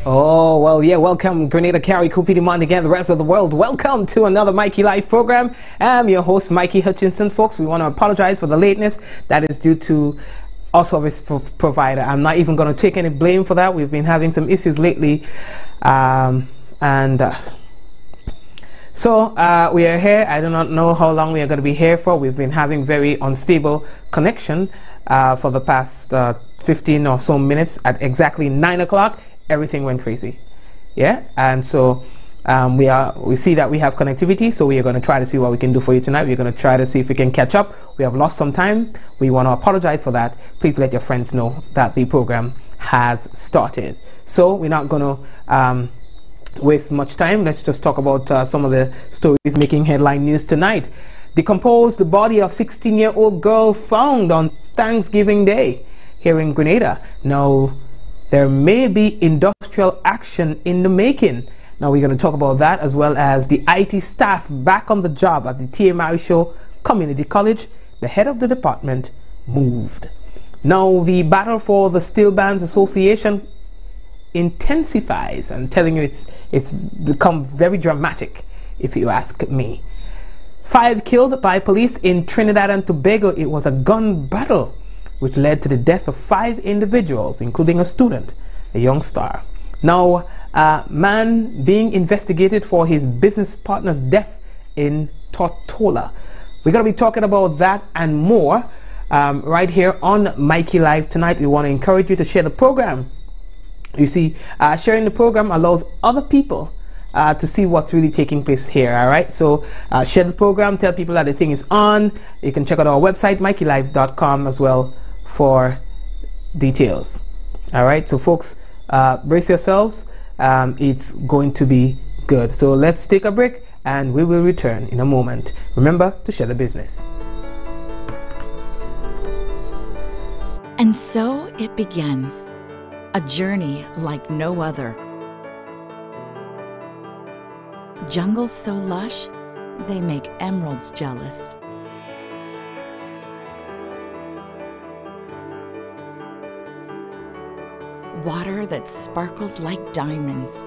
Oh, well, yeah, welcome, Grenada, Cary, Coopy, Demond, and the rest of the world. Welcome to another Mikey Live program. I'm your host, Mikey Hutchinson, folks. We want to apologize for the lateness. That is due to our service provider. I'm not even going to take any blame for that. We've been having some issues lately. So we are here. I do not know how long we are going to be here for. We've been having very unstable connection for the past 15 or so minutes. At exactly 9 o'clock, everything went crazy. Yeah, and so we see that we have connectivity, so we are going to try to see what we can do for you tonight. We're going to try to see if we can catch up. We have lost some time. We want to apologize for that. Please let your friends know that the program has started. So we're not going to waste much time. Let's just talk about some of the stories making headline news tonight. Decomposed body of 16-year-old girl found on Thanksgiving Day here in Grenada. Now, there may be industrial action in the making. Now, we're going to talk about that, as well as the IT staff back on the job at the TMI Show Community College. The head of the department moved. Now, the battle for the Steel Bands Association intensifies. I'm telling you, it's become very dramatic, if you ask me. 5 killed by police in Trinidad and Tobago. It was a gun battle which led to the death of 5 individuals, including a student, a young star. Now, a man being investigated for his business partner's death in Tortola. We're going to be talking about that and more right here on Mikey Live tonight. We want to encourage you to share the program. You see, sharing the program allows other people to see what's really taking place here. All right, so share the program, tell people that the thing is on. You can check out our website, mikeylive.com, as well for details. All right, so folks, brace yourselves. It's going to be good. So let's take a break and we will return in a moment. Remember to share the business. And so it begins. A journey like no other. Jungles so lush, they make emeralds jealous. Water that sparkles like diamonds.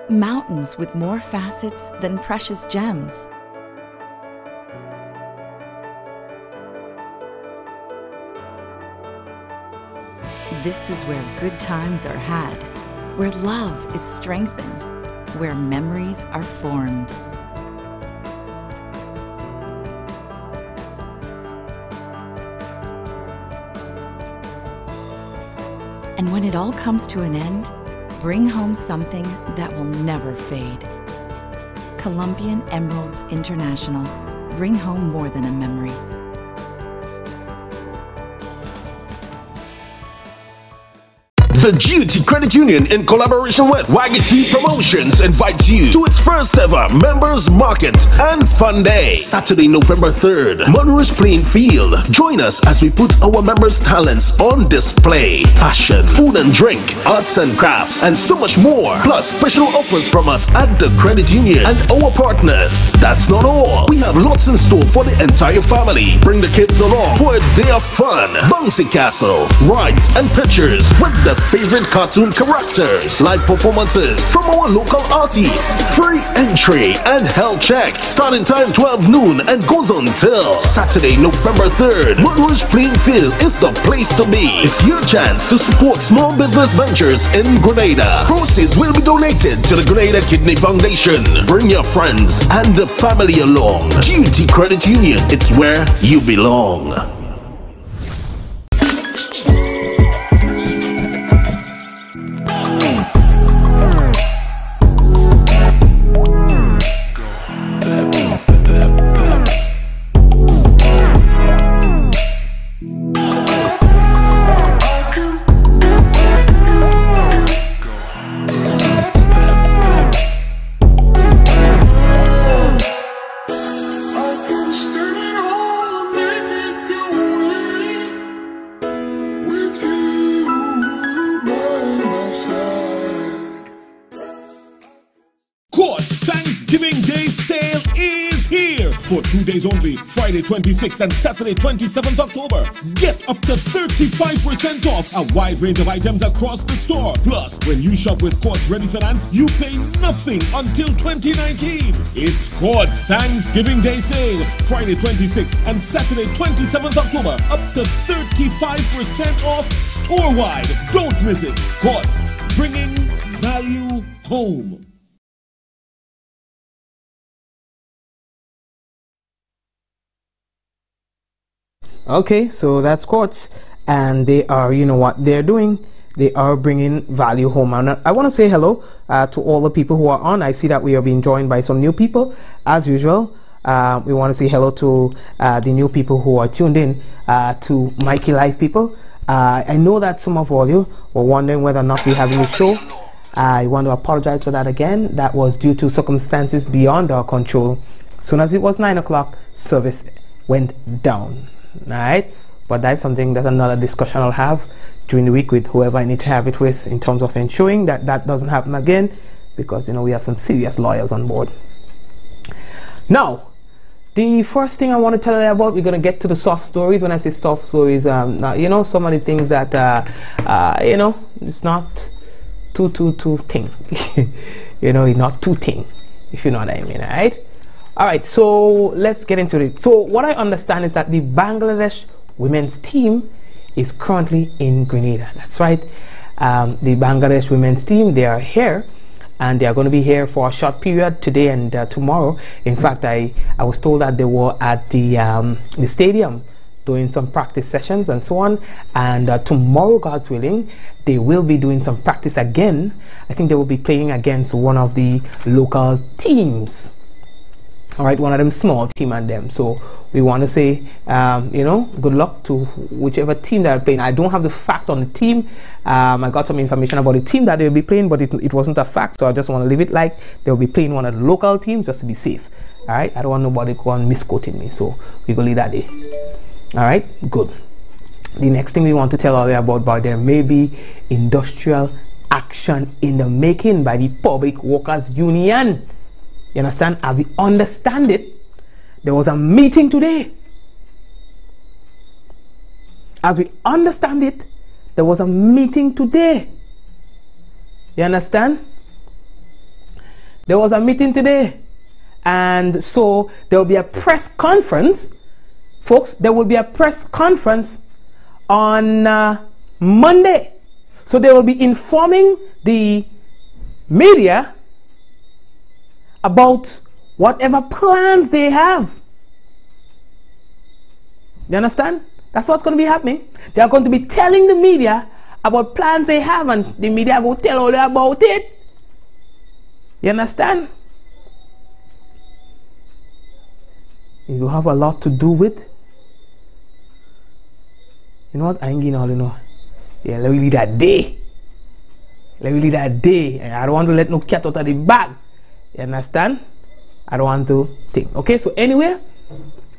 Mountains with more facets than precious gems. This is where good times are had, where love is strengthened, where memories are formed. And when it all comes to an end, bring home something that will never fade. Colombian Emeralds International. Bring home more than a memory. The GUT Credit Union, in collaboration with Waggy Promotions, invites you to its first ever Members Market and Fun Day, Saturday, November 3rd, Monroe's Playing Field. Join us as we put our members' talents on display. Fashion, food and drink, arts and crafts, and so much more. Plus, special offers from us at the Credit Union and our partners. That's not all. We have lots in store for the entire family. Bring the kids along for a day of fun. Bouncy castles, rides, and pictures with the favorite cartoon characters, live performances from our local artists, free entry and health check. Starting time 12 noon and goes on till Saturday, November 3rd. Monroe's Playing Field is the place to be. It's your chance to support small business ventures in Grenada. Proceeds will be donated to the Grenada Kidney Foundation. Bring your friends and the family along. GUT Credit Union, it's where you belong. Quartz Thanksgiving Day sale is here. For 2 days only, Friday 26th and Saturday 27th October. Get up to 35% off a wide range of items across the store. Plus, when you shop with Quartz Ready Finance, you pay nothing until 2019. It's Quartz Thanksgiving Day sale. Friday 26th and Saturday 27th October. Up to 35% off store-wide. Don't miss it. Quartz, bringing value home. Okay, so that's Quartz, and they are, you know what they're doing, they are bringing value home. And I want to say hello to all the people who are on. I see that we are being joined by some new people as usual. We want to say hello to the new people who are tuned in to Mikey Live people. I know that some of all you were wondering whether or not we're having a show. I want to apologize for that again. That was due to circumstances beyond our control. As soon as it was 9 o'clock, service went down. Alright, but that's something, that's another discussion I'll have during the week with whoever I need to have it with, in terms of ensuring that that doesn't happen again, because you know we have some serious lawyers on board. Now, the first thing I want to tell you about, we're going to get to the soft stories. When I say soft stories, you know, some of the things that you know, it's not too thing. You know, it's not too thing, if you know what I mean. Alright. Alright, so let's get into it. So what I understand is that the Bangladesh women's team is currently in Grenada. That's right. The Bangladesh women's team, they are here, and they are going to be here for a short period today and tomorrow. In fact, I was told that they were at the stadium doing some practice sessions and so on, and tomorrow, God's willing, they will be doing some practice again. I think they will be playing against one of the local teams. All right, one of them small team and them. So we want to say, you know, good luck to whichever team that are playing. I don't have the fact on the team. I got some information about the team that they'll be playing, but it wasn't a fact. So I just want to leave it like they'll be playing one of the local teams just to be safe. All right, I don't want nobody go on misquoting me. So we go leave that day. All right, good. The next thing we want to tell you about there may be industrial action in the making by the Public Workers Union. You understand? As we understand it, there was a meeting today. As we understand it, there was a meeting today. You understand? There was a meeting today. And so there will be a press conference. Folks, there will be a press conference on Monday. So they will be informing the media about whatever plans they have. You understand? That's what's going to be happening. They are going to be telling the media about plans they have, and the media will tell all about it. You understand? It will have a lot to do with, you know what, I ain't getting all, you know. Yeah, let me leave that day. Let me leave that day. I don't want to let no cat out of the bag. You understand? I don't want to think. Okay, so anyway,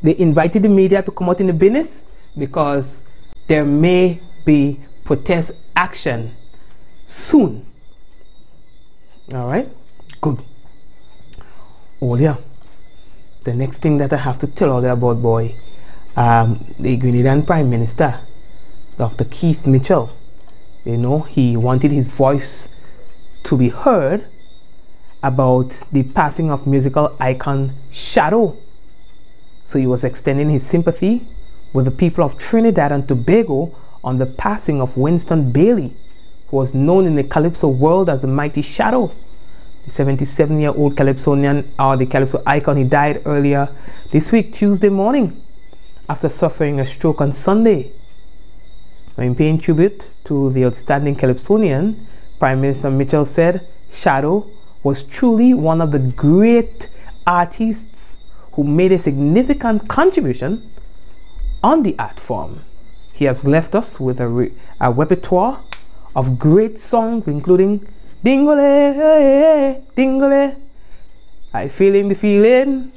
they invited the media to come out in the business because there may be protest action soon. All right, good. Oh yeah, the next thing that I have to tell all you about, boy, the Grenadian Prime Minister, Dr. Keith Mitchell, you know, he wanted his voice to be heard about the passing of musical icon Shadow. So he was extending his sympathy with the people of Trinidad and Tobago on the passing of Winston Bailey, who was known in the Calypso world as the Mighty Shadow. The 77-year-old Calypsonian, or the Calypso icon, he died earlier this week, Tuesday morning, after suffering a stroke on Sunday. In paying tribute to the outstanding Calypsonian, Prime Minister Mitchell said Shadow was truly one of the great artists who made a significant contribution on the art form. He has left us with a repertoire of great songs, including Dingole, Dingole, I Feeling the Feeling,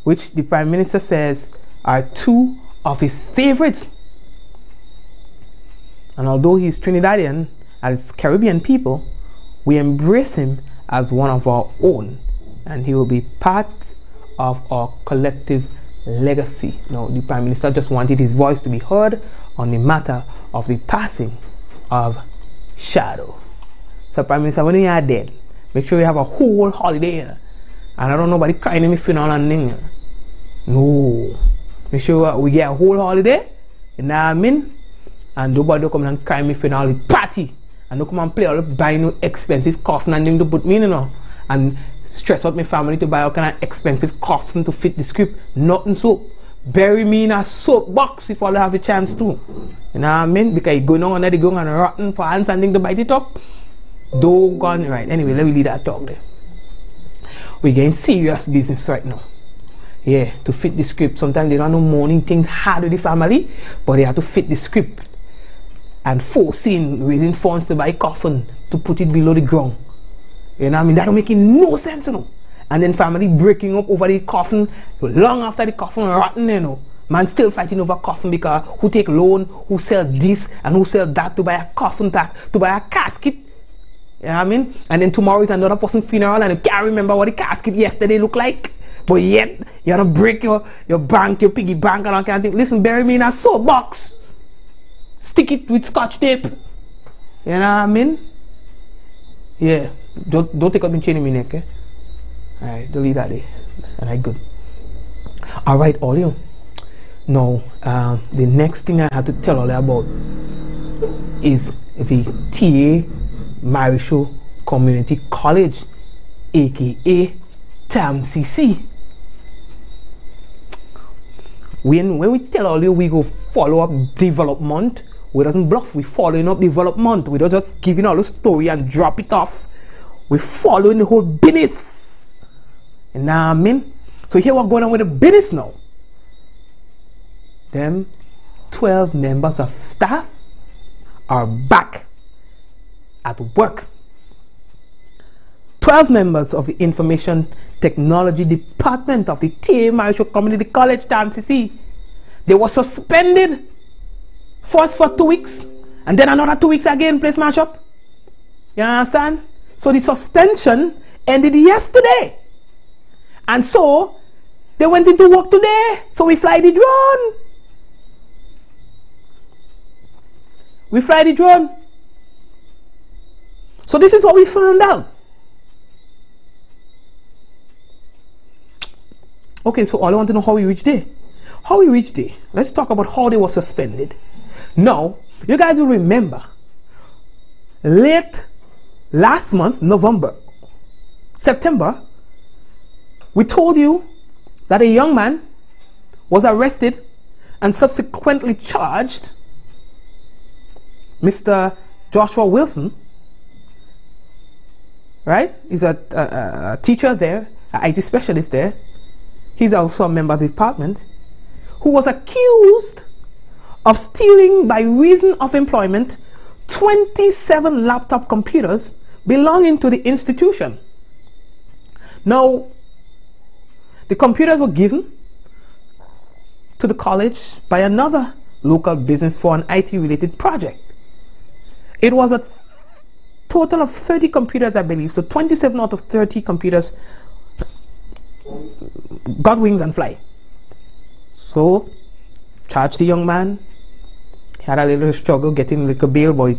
which the Prime Minister says are two of his favorites. And although he is Trinidadian, as Caribbean people, we embrace him as one of our own, and he will be part of our collective legacy. Now, the Prime Minister just wanted his voice to be heard on the matter of the passing of Shadow. So, Prime Minister, when you are dead, make sure you have a whole holiday. And I don't know about the crying in my funeral and thing. No. Make sure we get a whole holiday. You know what I mean? And nobody come and cry me funeral party. And don't come and play all buy no expensive coffin and them to put me in, you know. And stress out my family to buy all kind of expensive coffin to fit the script. Nothing so. Bury me in a soap box if all have the chance to. You know what I mean? Because you going on under the ground and rotten for hands and thing to bite it up. Doggone right. Anyway, let me leave that talk there. We're getting serious business right now. Yeah, to fit the script. Sometimes they don't know morning things hard with the family, but they have to fit the script. And forcing raising funds to buy coffin to put it below the ground. You know what I mean? That don't make no sense, you know. And then family breaking up over the coffin long after the coffin rotten, you know. Man still fighting over coffin because who take loan, who sell this and who sell that to buy a coffin pack, to buy a casket. You know what I mean? And then tomorrow is another person's funeral and you can't remember what the casket yesterday looked like. But yet, you want to break your bank, your piggy bank and all kind of thing. Listen, bury me in a soap box. Stick it with scotch tape. You know what I mean? Yeah. Don't take up the chain in my neck, eh? Alright, delete that there. Alright, good. Alright, audio. Now, the next thing I have to tell all about is the TA Marisho Community College, aka TAMCC. When we tell all you we go follow up development, we doesn't bluff, we following up development. We don't just giving all the story and drop it off. We following the whole business. You know what I mean? So here what's going on with the business now. Them 12 members of staff are back at work. 12 members of the Information Technology Department of the TA Marisho Community College, TAMCC. They were suspended first for 2 weeks and then another 2 weeks again, place mash up. You understand? So the suspension ended yesterday. And so they went into work today. So we fly the drone. We fly the drone. So this is what we found out. Okay, so all I want to know how we reached there. How we reached there. Let's talk about how they were suspended. Now, you guys will remember, late last month, September, we told you that a young man was arrested and subsequently charged, Mr. Joshua Wilson, right? He's a teacher there, an IT specialist there. He's also a member of the department, who was accused of stealing by reason of employment 27 laptop computers belonging to the institution. Now, the computers were given to the college by another local business for an IT-related project. It was a total of 30 computers, I believe. So 27 out of 30 computers got wings and fly. So, charged the young man. He had a little struggle getting like a bail, but he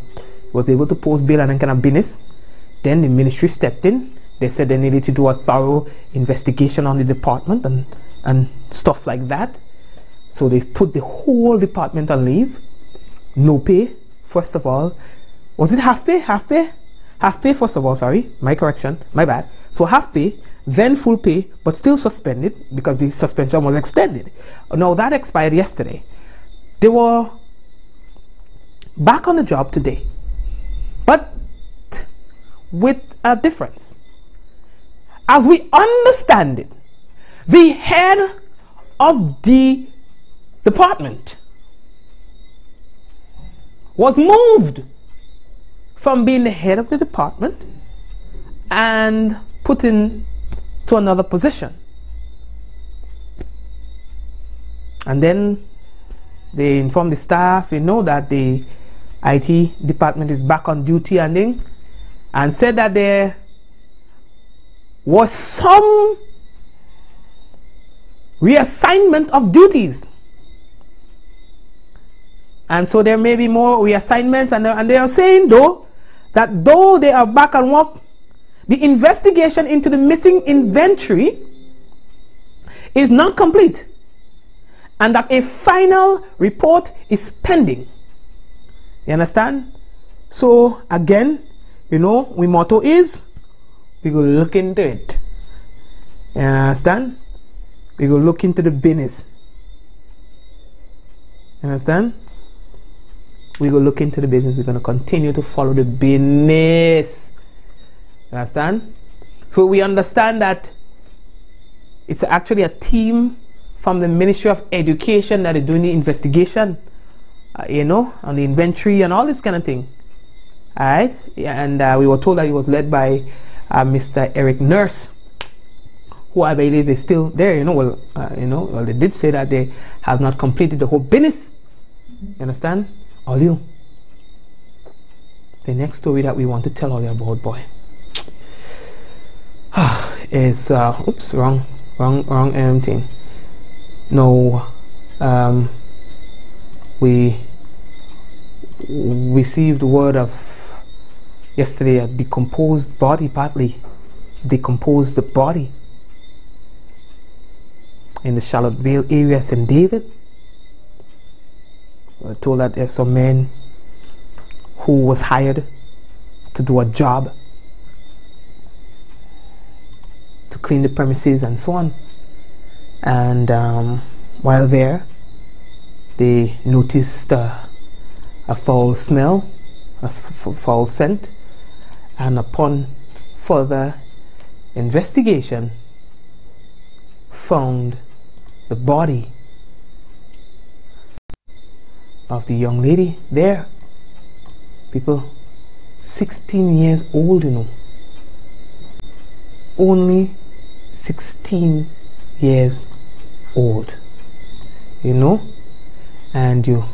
was able to post bail and then kind of business. Then the ministry stepped in. They said they needed to do a thorough investigation on the department and stuff like that. So they put the whole department on leave. No pay, first of all. Was it half pay? Half pay? Half pay, first of all, sorry. My correction. My bad. So half pay, then full pay, but still suspended because the suspension was extended. Now that expired yesterday. They were back on the job today, but with a difference. As we understand it, the head of the department was moved from being the head of the department and put in to another position. And then they informed the staff, you know, that the IT department is back on duty and said that there was some reassignment of duties. And so there may be more reassignments, and they are saying though that though they are back on work, the investigation into the missing inventory is not complete, and that a final report is pending. You understand? So again, you know, my motto is we go look into it. You understand? We go look into the business. You understand? We go look into the business. We're going to continue to follow the business. You understand? So we understand that it's actually a team from the Ministry of Education that is doing the investigation, you know, on the inventory and all this kind of thing. All right? And we were told that it was led by Mr. Eric Nurse, who I believe is still there. You know, well, they did say that they have not completed the whole business. You understand? All you. The next story that we want to tell all you about, boy, is oops, wrong thing. No, we received word of yesterday a decomposed body, partly decomposed the body in the Charlottesville area, St. David. We're told that there's some man who was hired to do a job to clean the premises and so on, and while there they noticed a foul smell, a foul scent, and upon further investigation found the body of the young lady there. People, 16 years old, you know, only 16 years old, you know, and you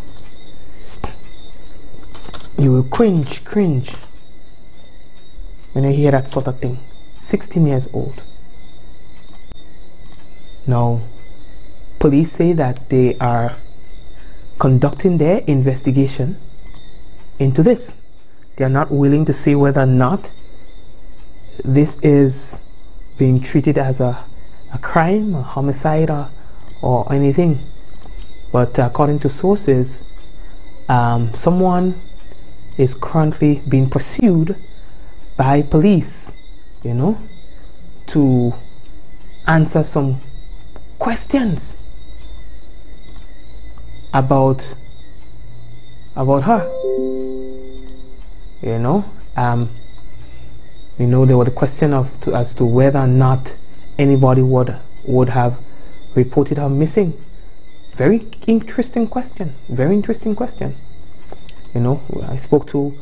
will cringe when you hear that sort of thing. 16 years old. Now, police say that they are conducting their investigation into this. They are not willing to say whether or not this is being treated as a crime, a homicide, or anything. But according to sources, someone is currently being pursued by police, you know, to answer some questions about her. You know, there was the question as to whether or not anybody would have reported her missing. Very interesting question. Very interesting question. You know, I spoke to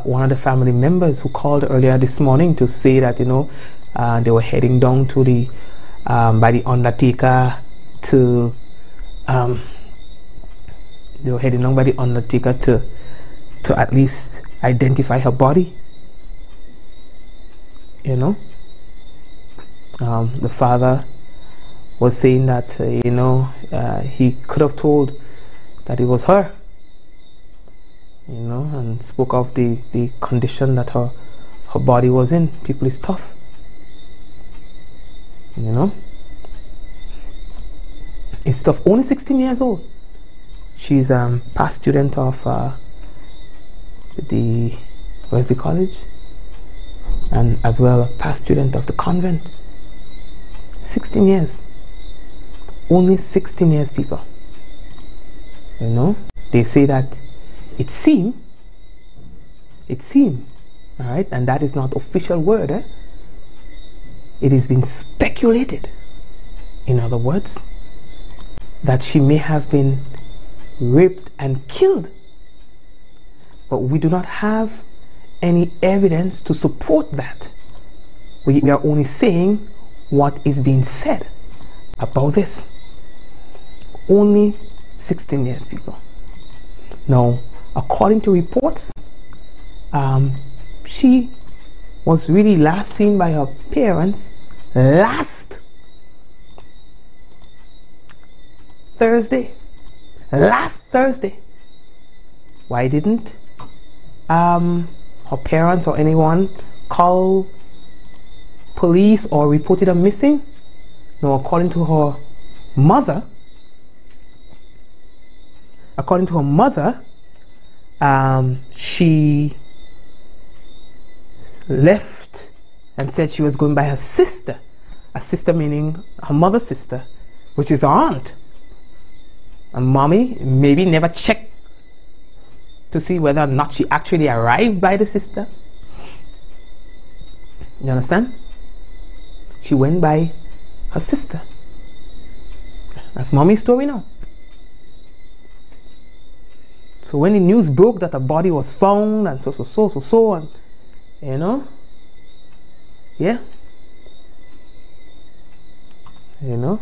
one of the family members who called earlier this morning to say that, you know, they were heading down to the by the undertaker to to at least identify her body. You know, the father was saying that he could have told that it was her, you know, and spoke of the condition that her body was in. People is tough, you know. It's tough. Only 16 years old. She's past student of where's the college, and as well a past student of the convent. 16 years. Only 16 years, people. You know, they say that it seemed, all right, and that is not official word. It has been speculated, in other words, that she may have been raped and killed, but we do not have any evidence to support that. We are only saying what is being said about this. Only 16 years, people. Now, according to reports, she was really last seen by her parents last Thursday. Last Thursday. Why didn't her parents or anyone call police or reported her missing? No, according to her mother, she left and said she was going by her sister. A sister meaning her mother's sister, which is her aunt. And mommy maybe never checked to see whether or not she actually arrived by the sister. You understand? She went by her sister. That's mommy's story now. So when the news broke that a body was found and so and you know, yeah, you know,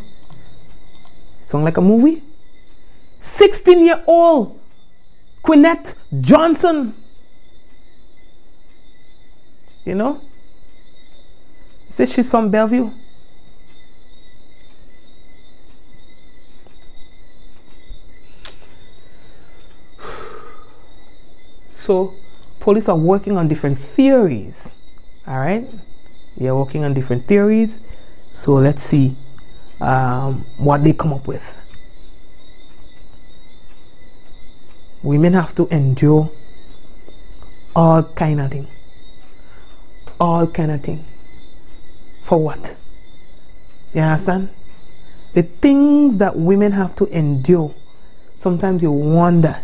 sound like a movie. 16-year-old Quinette Johnson, you know, says she's from Bellevue. So police are working on different theories. All right, they're working on different theories. So let's see what they come up with. Women have to endure all kind of thing. All kind of thing. For what? You understand? The things that women have to endure, sometimes you wonder.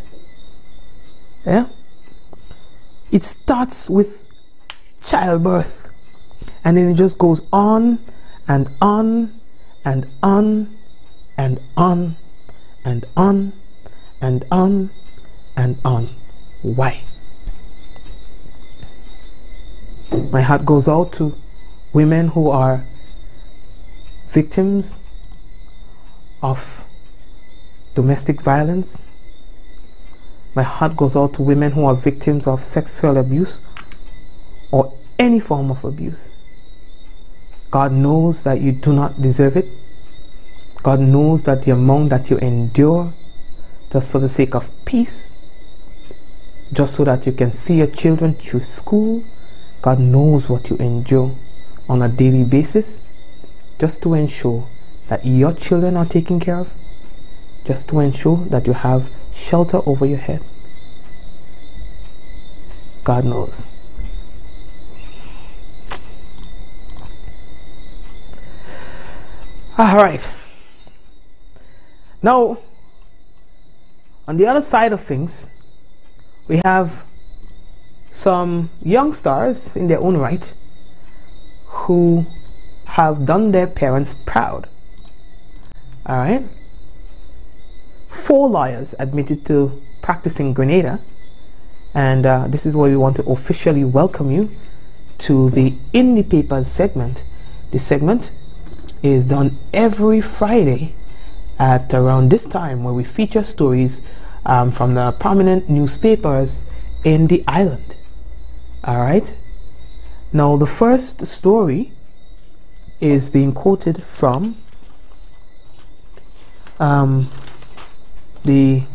Yeah? It starts with childbirth, and then it just goes on and on and on and on and on and on and on. Why? My heart goes out to women who are victims of domestic violence. My heart goes out to women who are victims of sexual abuse or any form of abuse. God knows that you do not deserve it. God knows that the amount that you endure just for the sake of peace, just so that you can see your children through school. God knows what you endure on a daily basis just to ensure that your children are taken care of, just to ensure that you have shelter over your head. God knows. All right. Now, on the other side of things, we have some young stars in their own right who have done their parents proud. All right. 4 lawyers admitted to practicing Grenada, and this is where we want to officially welcome you to the In the Papers segment. This segment is done every Friday at around this time, where we feature stories from the prominent newspapers in the island. All right. Now, the first story is being quoted from let me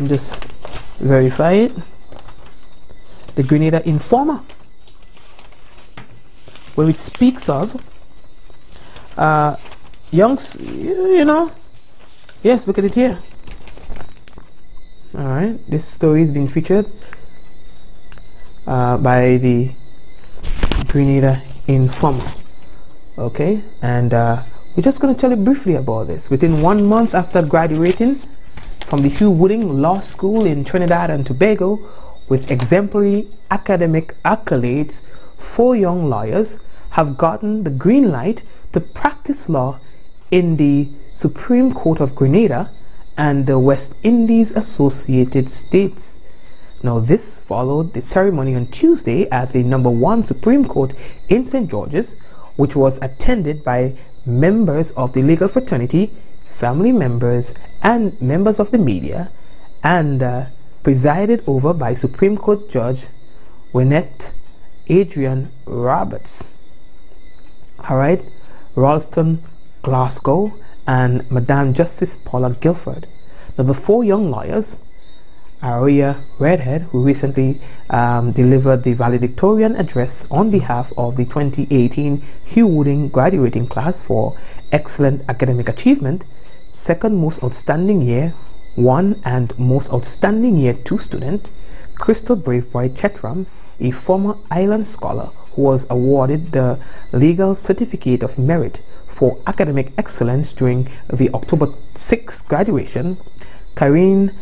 just verify it. The Grenada Informer, where it speaks of youngs, you know. Yes, look at it here. All right, this story is being featured by the Grenada Informer. Okay, and we're just going to tell you briefly about this. Within 1 month after graduating from the Hugh Wooding Law School in Trinidad and Tobago with exemplary academic accolades, 4 young lawyers have gotten the green light to practice law in the Supreme Court of Grenada and the West Indies Associated States. Now, this followed the ceremony on Tuesday at the No. 1 Supreme Court in St. George's, which was attended by members of the legal fraternity, family members, and members of the media, and presided over by Supreme Court Judge Wynette Adrian Roberts. All right, Ralston, Glasgow, and Madame Justice Paula Guilford. Now, the four young lawyers, Aria Redhead, who recently delivered the valedictorian address on behalf of the 2018 Hugh Wooding graduating class for excellent academic achievement, second most outstanding year 1 and most outstanding year 2 student, Crystal Braveboy Chetram, a former Island scholar who was awarded the Legal Certificate of Merit for academic excellence during the October 6 graduation, Karine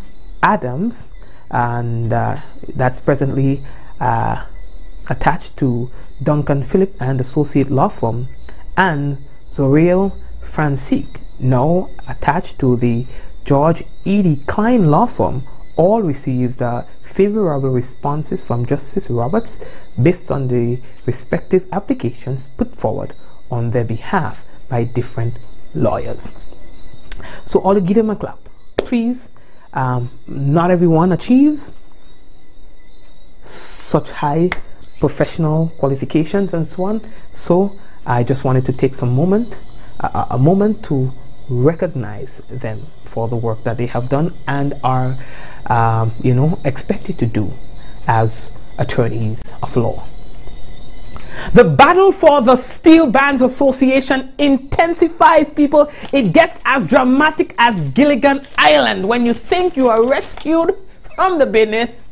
Adams, and that's presently attached to Duncan Phillip and Associate Law Firm, and Zoriel Francique, now attached to the George E.D. Klein Law Firm, all received favorable responses from Justice Roberts based on the respective applications put forward on their behalf by different lawyers. So all give them a clap, please. Not everyone achieves such high professional qualifications and so on. So I just wanted to take some moment, a moment to recognize them for the work that they have done and are, expected to do as attorneys of law. The battle for the Steel Bands Association intensifies, people. It gets as dramatic as Gilligan Island. When you think you are rescued from the business,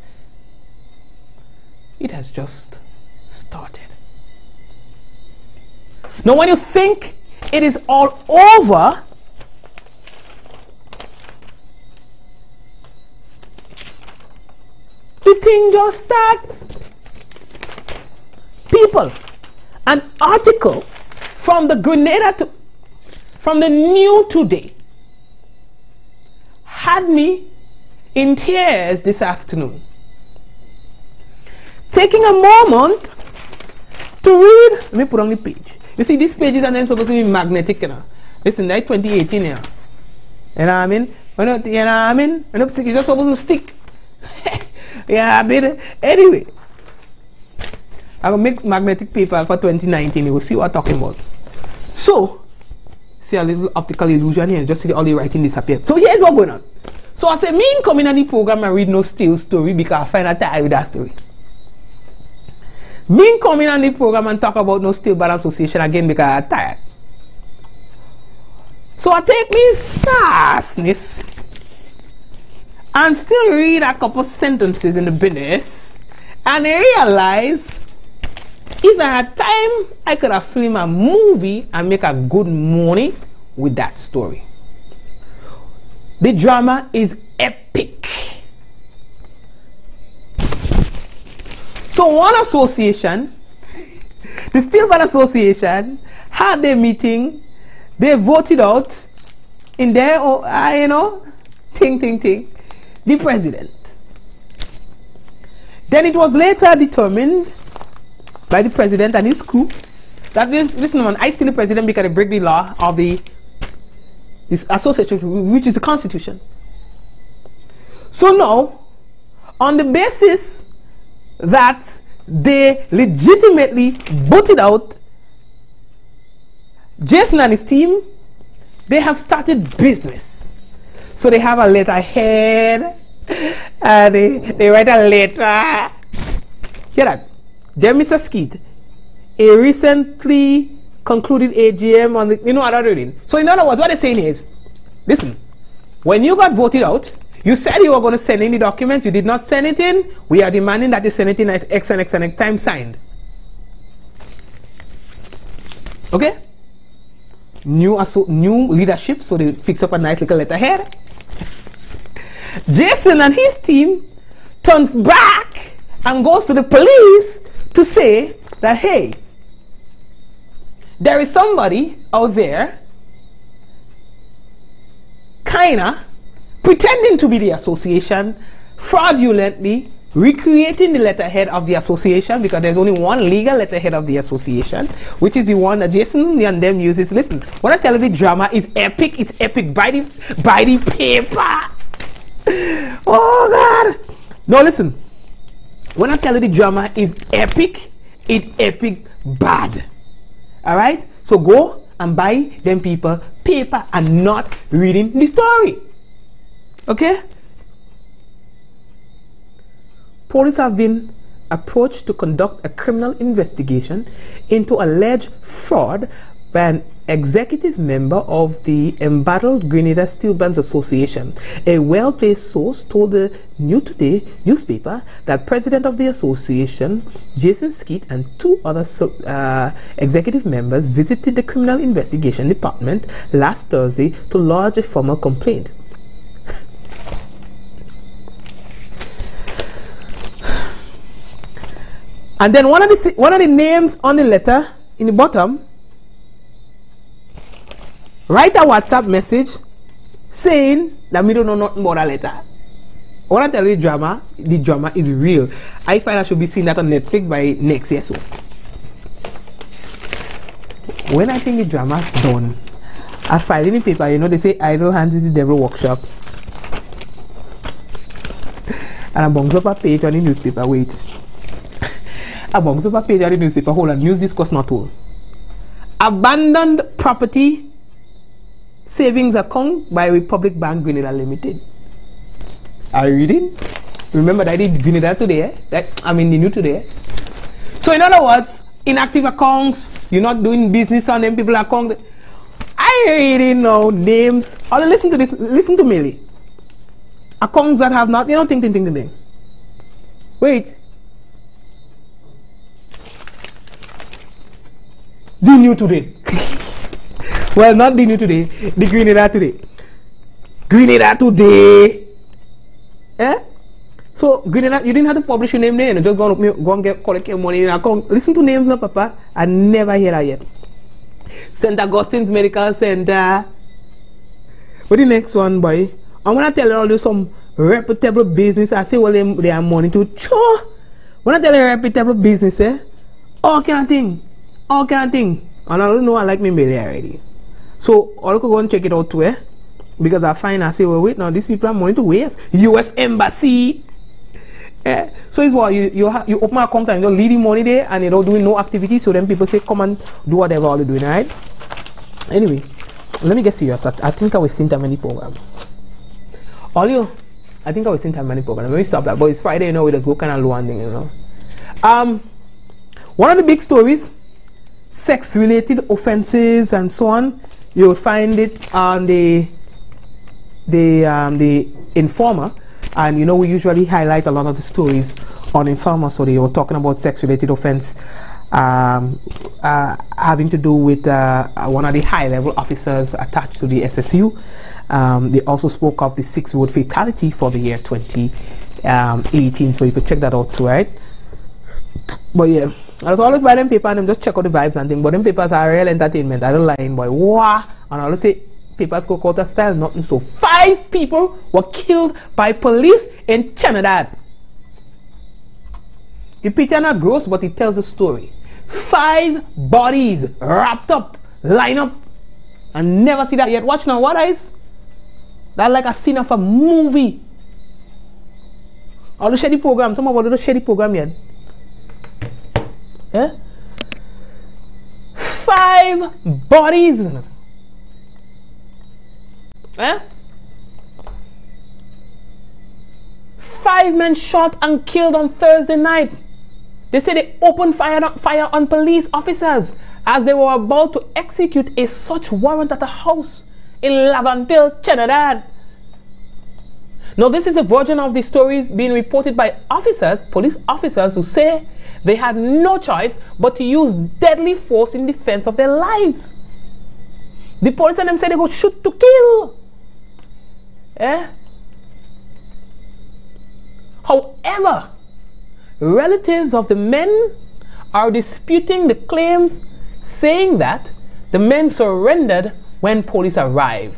it has just started. Now, when you think it is all over, the thing just starts. People, an article from the from the New Today had me in tears this afternoon. Taking a moment to read, let me put on the page. You see, these pages are then supposed to be magnetic, you know. Listen, that's 2018 here. You know what I mean? You know what I mean? You're just supposed to stick. Yeah, but anyway, I will make magnetic paper for 2019. You will see what I'm talking about. So, see a little optical illusion here. Just see all the writing disappear. So here's what's going on. So I say, me come in on the program and read no steel story because I find out tired with that story. Me come in on the program and talk about no steel band association again because I'm tired. So I take me fastness and still read a couple sentences in the business and I realize if I had time, I could have filmed a movie and make a good money with that story. The drama is epic. So one association, the Steel Band Association, had their meeting. They voted out in their, the president. Then it was later determined by the president and his crew that listen, man, I still the president because they break the law of this association, which is the Constitution. So now, on the basis that they legitimately voted out Jason and his team, they have started business. So they have a letterhead and they write a letter. Hear that? Dear Mr. Skeet, a recently concluded AGM on the, what I'm reading. So in other words, what they're saying is, listen, when you got voted out, you said you were going to send in the documents, you did not send it in, we are demanding that you send it in at X and X and X time signed. Okay? New leadership, so they fix up a nice little letterhead. Jason and his team turns back and goes to the police to say that, hey, there is somebody out there kinda pretending to be the association, fraudulently recreating the letterhead of the association, because there's only one legal letterhead of the association, which is the one that Jason and them uses. Listen, when I tell you the drama is epic, it's epic by the paper. Oh God! No, listen. When I tell you the drama is epic, it's epic bad. All right. So go and buy them people paper and not reading the story. Okay? Police have been approached to conduct a criminal investigation into alleged fraud by an executive member of the Embattled Grenada Steel Bands Association. A well-placed source told the New Today newspaper that president of the association, Jason Skeet, and two other executive members visited the Criminal Investigation Department last Thursday to lodge a formal complaint. And then one of the names on the letter in the bottom, write a WhatsApp message saying that we don't know nothing about that letter. I want to tell you the drama is real. I find I should be seeing that on Netflix by next year. So when I think the drama done, I file in the paper, you know, they say idle hands is the devil workshop. And I bungs up a page on the newspaper, wait. I bungs up a page on the newspaper, hold on, news discuss not told. Abandoned property savings account by Republic Bank Grenada Limited. Are you reading? Remember that I did Grenada today, the New Today. So in other words, inactive accounts, you're not doing business on them people account. I really know names. Oh, listen to this, listen to me. Accounts that have not, you know, ting. Wait. The New Today. Well, not the New Today, the Grenada Today. Grenada Today. Eh? So, Grenada, you didn't have to publish your name there, you just go and collect your money in your account. Listen to names now, Papa. I never hear that yet. St. Augustine's Medical Center. What the next one, boy? I'm going to tell you all some reputable business. I say, well, they are money to show. When I tell you reputable business, eh? All kind of thing. And I don't know, I like me really already. So, I could go and check it out too, eh? Because I find, I say, well, wait, now these people are money to waste. US Embassy. Eh? So, it's what you open an account and you're leaving money there and you're not doing no activity. So, then people say, come and do whatever you're doing, right? Anyway, let me get serious. I think I was wasting time in the program. I think I was wasting time in the program. Let me stop that. But it's Friday, you know, we just go kind of low ending, you know. One of the big stories, sex-related offenses and so on, you will find it on the Informer, and you know we usually highlight a lot of the stories on Informer. So they were talking about sex-related offense having to do with one of the high-level officers attached to the SSU. They also spoke of the 6-road fatality for the year 2018. So you could check that out too, right? But yeah, I was always buy them paper and them just check out the vibes and things. But them papers are real entertainment. I don't lie, boy. Wow. And I always say papers go quarter style, nothing. So 5 people were killed by police in Trinidad. The picture not gross, but it tells the story. 5 bodies wrapped up, line up, and never see that yet. Watch now, what is? That's like a scene of a movie. I'll share the program. Some of you don't share the program yet. Yeah? 5 bodies. Eh? 5 men shot and killed on Thursday night. They say they opened fire on police officers as they were about to execute a search warrant at a house in Laventille, Trinidad. Now, this is a version of the stories being reported by officers, police officers, who say they had no choice but to use deadly force in defense of their lives. The police and them say they go shoot to kill. Eh? However, relatives of the men are disputing the claims, saying that the men surrendered when police arrived.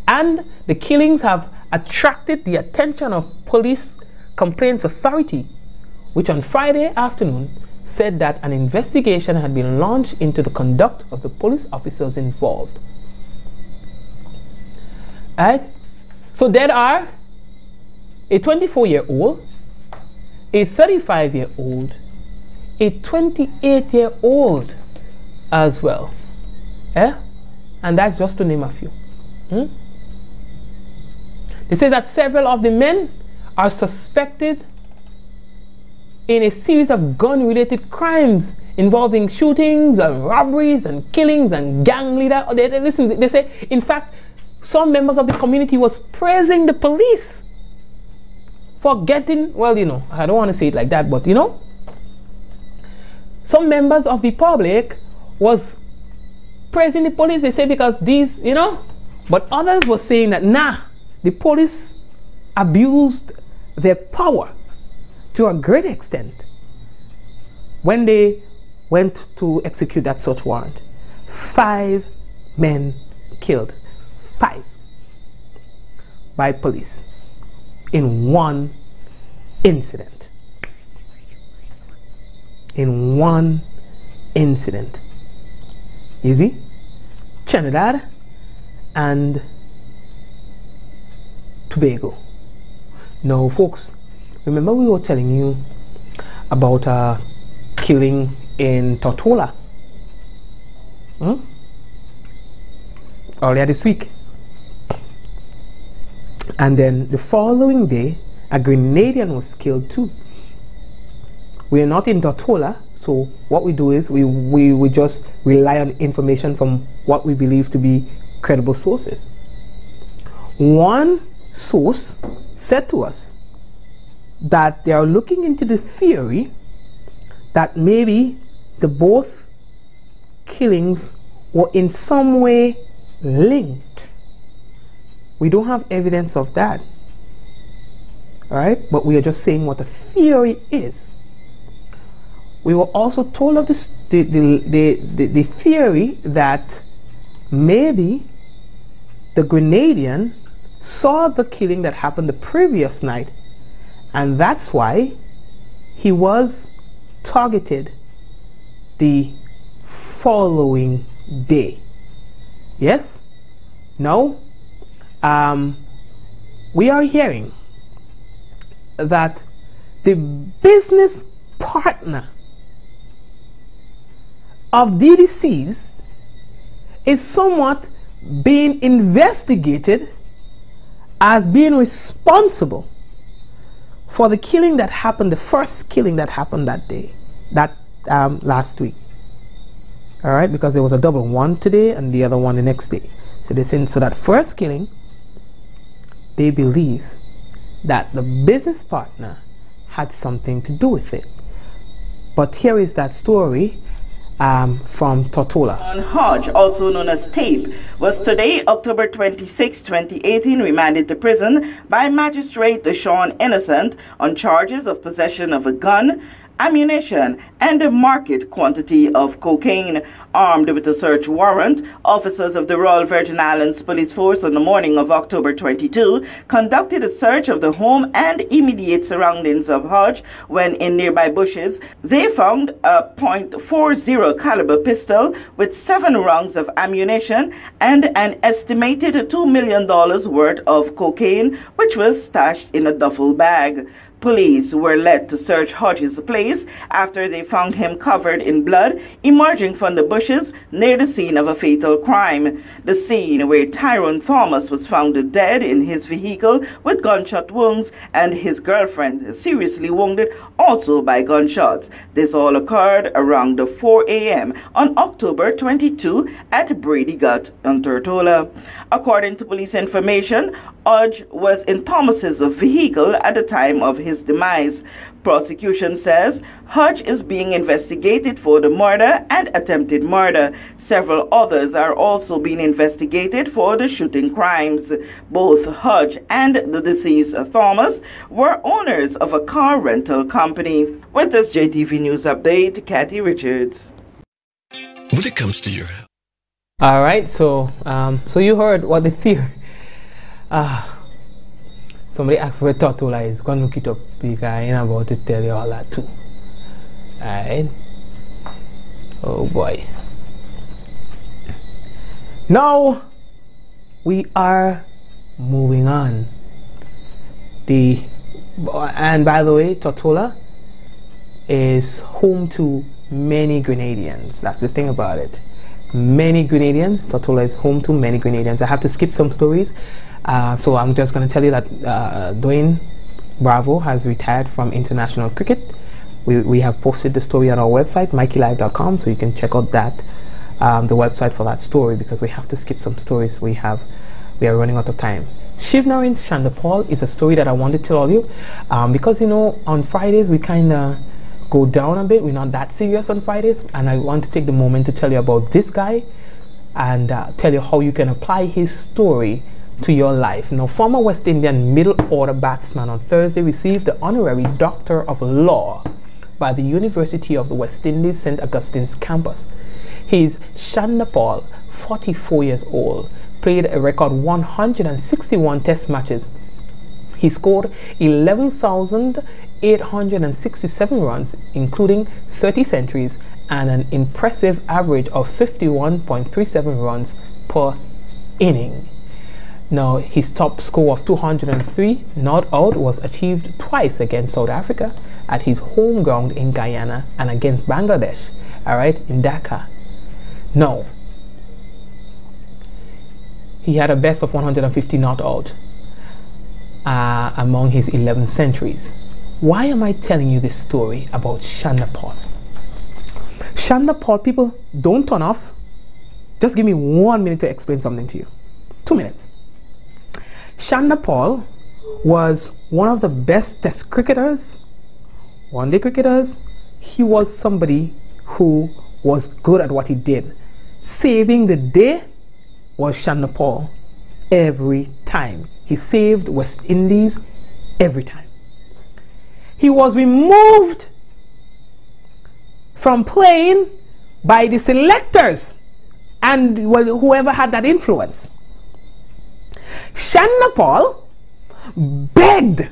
And the killings have attracted the attention of Police Complaints Authority, which on Friday afternoon said that an investigation had been launched into the conduct of the police officers involved. Right? So there are a 24-year-old, a 35-year-old, a 28-year-old as well. And that's just to name a few. They say that several of the men are suspected in a series of gun-related crimes involving shootings and robberies and killings and gang leader. Listen, they say, in fact, some members of the community was praising the police for getting, well, you know, I don't want to say it like that, but you know, some members of the public was praising the police, they say, because these, you know, but others were saying that, nah, the police abused their power to a great extent when they went to execute that search warrant. 5 men killed. 5 by police in one incident. In one incident. Easy? Trinidad and Tobago. Now, folks, remember we were telling you about a killing in Tortola earlier this week, and then the following day a Grenadian was killed too. We are not in Tortola, so what we do is we just rely on information from what we believe to be credible sources. One source said to us that they are looking into the theory that maybe the both killings were in some way linked. We don't have evidence of that, all right? But we are just saying what the theory is. We were also told of this, the theory that maybe the Grenadian saw the killing that happened the previous night, and that's why he was targeted the following day. Yes? Now, we are hearing that the business partner of the deceased is somewhat being investigated as being responsible for the killing that happened, the first killing that happened that day, that last week. All right, because there was a double, one today and the other one the next day. So they saying, so that first killing, they believe that the business partner had something to do with it. But here is that story from Tortola. Hodge, also known as Tape, was today, October 26, 2018, remanded to prison by Magistrate Sean Innocent on charges of possession of a gun, ammunition, and a market quantity of cocaine. Armed with a search warrant, officers of the Royal Virgin Islands Police Force on the morning of October 22 conducted a search of the home and immediate surroundings of Hodge. When in nearby bushes, they found a .40 caliber pistol with 7 rounds of ammunition and an estimated $2 million worth of cocaine, which was stashed in a duffel bag. Police were led to search Hodge's place after they found him covered in blood emerging from the bushes near the scene of a fatal crime. The scene where Tyrone Thomas was found dead in his vehicle with gunshot wounds and his girlfriend seriously wounded also by gunshots. This all occurred around 4 a.m. on October 22 at Brady Gut on Tortola. According to police information, Hodge was in Thomas's vehicle at the time of his demise. Prosecution says Hodge is being investigated for the murder and attempted murder. Several others are also being investigated for the shooting crimes. Both Hodge and the deceased Thomas were owners of a car rental company. With this JTV News Update, Kathy Richards. When it comes to your health. All right, so you heard what the theory. Somebody asked where Tortola is. Go and look it up because I'm about to tell you all that too. Alright. Oh boy. Now we are moving on. And by the way, Tortola is home to many Grenadians. That's the thing about it. many Grenadians. Tortola is home to many Grenadians. I have to skip some stories, so I'm just going to tell you that Dwayne Bravo has retired from international cricket. We have posted the story on our website, mikeylive.com, so you can check out that the website for that story, because we have to skip some stories. We are running out of time. Shiv Narin's Shandapal is a story that I want to tell you, because on Fridays we kind of go down a bit. We're not that serious on Fridays, and I want to take the moment to tell you about this guy and tell you how you can apply his story to your life. Now, former West Indian middle order batsman on Thursday received the honorary Doctor of Law by the University of the West Indies St. Augustine's campus. He's Shandapal, 44 years old, played a record 161 test matches. He scored 11,867 runs, including 30 centuries and an impressive average of 51.37 runs per inning. Now, his top score of 203 not out was achieved twice against South Africa at his home ground in Guyana and against Bangladesh, in Dhaka. Now, he had a best of 150 not out among his 11 centuries. Why am I telling you this story about Shandapal? Shandapal, people, don't turn off. Just give me 1 minute to explain something to you. 2 minutes. Shandapal was one of the best test cricketers, one-day cricketers. He was somebody who was good at what he did. Saving the day was Shandapal every time. He saved West Indies every time. He was removed from playing by the selectors and whoever had that influence. Shandapal begged,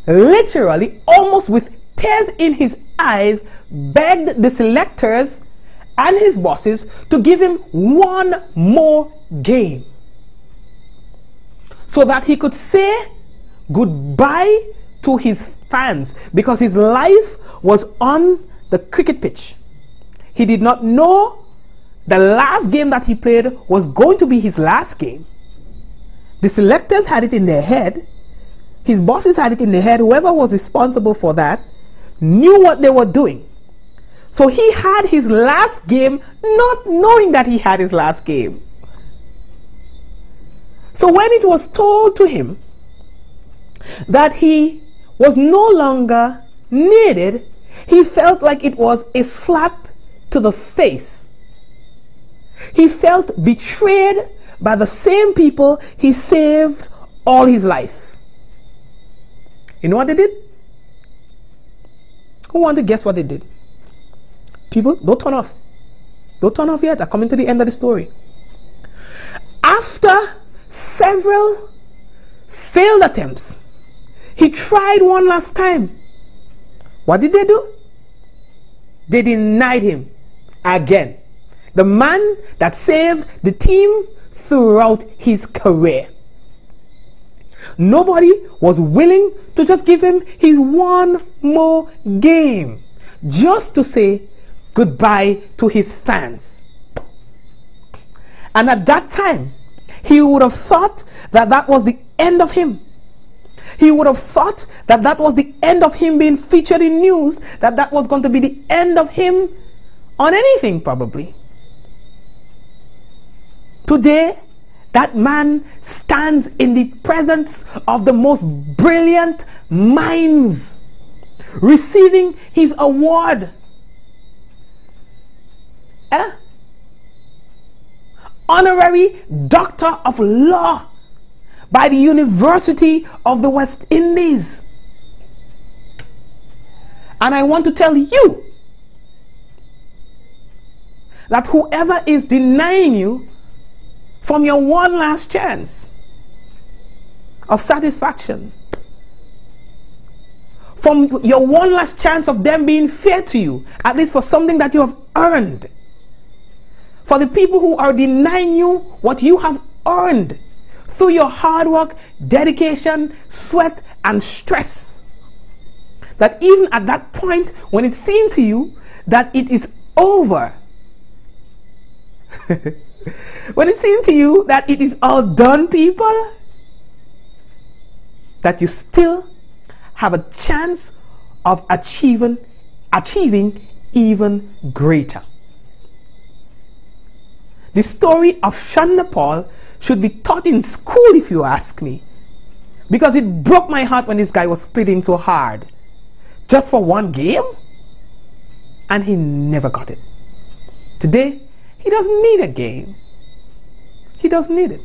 literally, almost with tears in his eyes, begged the selectors and his bosses to give him one more game so that he could say goodbye to his fans, because his life was on the cricket pitch. He did not know the last game that he played was going to be his last game. The selectors had it in their head. His bosses had it in their head. Whoever was responsible for that knew what they were doing. So he had his last game not knowing that he had his last game. So when it was told to him that he was no longer needed, he felt like it was a slap to the face. He felt betrayed by the same people he saved all his life. You know what they did? Who want to guess what they did? People, don't turn off. Don't turn off yet. I'm coming to the end of the story. After several failed attempts, he tried one last time. What did they do? They denied him again. The man that saved the team throughout his career. Nobody was willing to just give him his one more game, just to say goodbye to his fans. And at that time, he would have thought that that was the end of him. He would have thought that that was the end of him being featured in news, that that was going to be the end of him on anything, probably. Today, that man stands in the presence of the most brilliant minds, receiving his award. Honorary Doctor of Law by the University of the West Indies. And I want to tell you that whoever is denying you from your one last chance of satisfaction, from your one last chance of them being fair to you, at least for something that you have earned, for the people who are denying you what you have earned through your hard work, dedication, sweat, and stress, that even at that point when it seemed to you that it is over, When it seems to you that it is all done, people, that you still have a chance of achieving even greater. The story of Sean Paul should be taught in school, if you ask me, because it broke my heart when this guy was splitting so hard just for one game, and he never got it. Today, he doesn't need a game. He doesn't need it.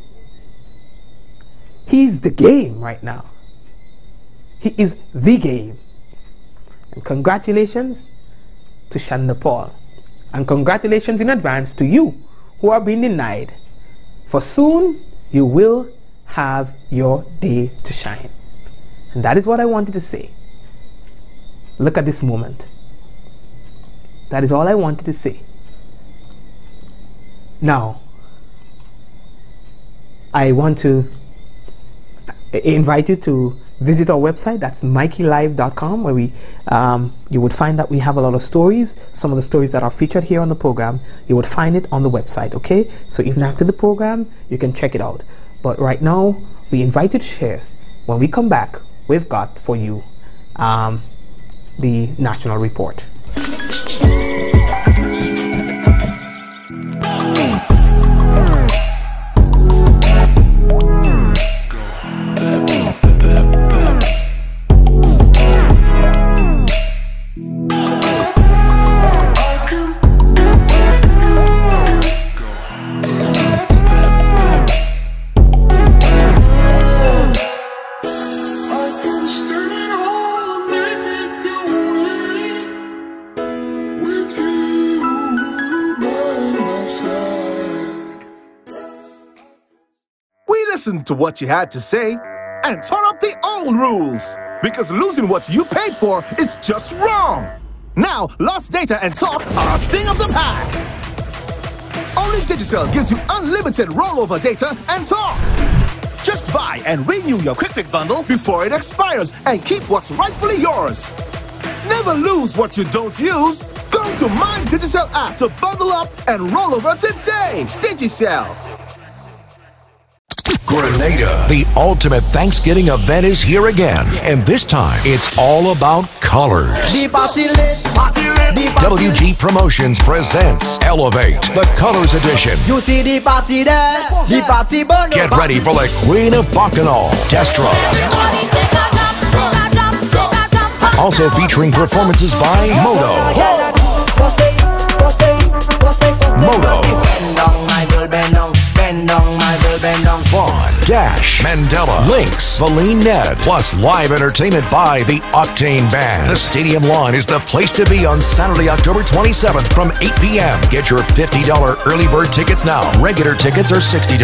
He's the game right now. He is the game. And congratulations to Sean Paul. And congratulations in advance to you who are being denied. For soon you will have your day to shine. And that is what I wanted to say. Look at this moment. That is all I wanted to say. Now, I want to invite you to visit our website. That's mikeylive.com, where you would find that we have a lot of stories. Some of the stories that are featured here on the program, you would find it on the website, okay? So even after the program, you can check it out. But right now, we invite you to share. When we come back, we've got for you the National Report. Listen to what you had to say and turn up the old rules, because losing what you paid for is just wrong. Now, lost data and talk are a thing of the past. Only Digicel gives you unlimited rollover data and talk. Just buy and renew your Quick bundle before it expires and keep what's rightfully yours. Never lose what you don't use. Go to My Digicel app to bundle up and roll over today. Digicel. Grenada, the ultimate Thanksgiving event is here again, and this time it's all about colors. WG Promotions presents Elevate, the Colors Edition. You see the party there, the party burn. Get ready for the Queen of Bacchanal, Destra. Also featuring performances by Vaughn, Dash, Mandela, Lynx, Valine Ned, plus live entertainment by the Octane Band. The Stadium Lawn is the place to be on Saturday, October 27th from 8 p.m. Get your $50 early bird tickets now. Regular tickets are $60.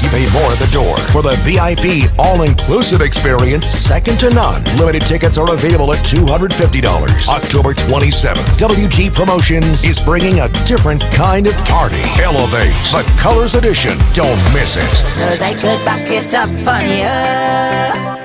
You pay more at the door. For the VIP all-inclusive experience, second to none. Limited tickets are available at $250. October 27th, WG Promotions is bringing a different kind of party. Elevate, the Colors Edition. Don't miss it. 'Cause I could back it up on you.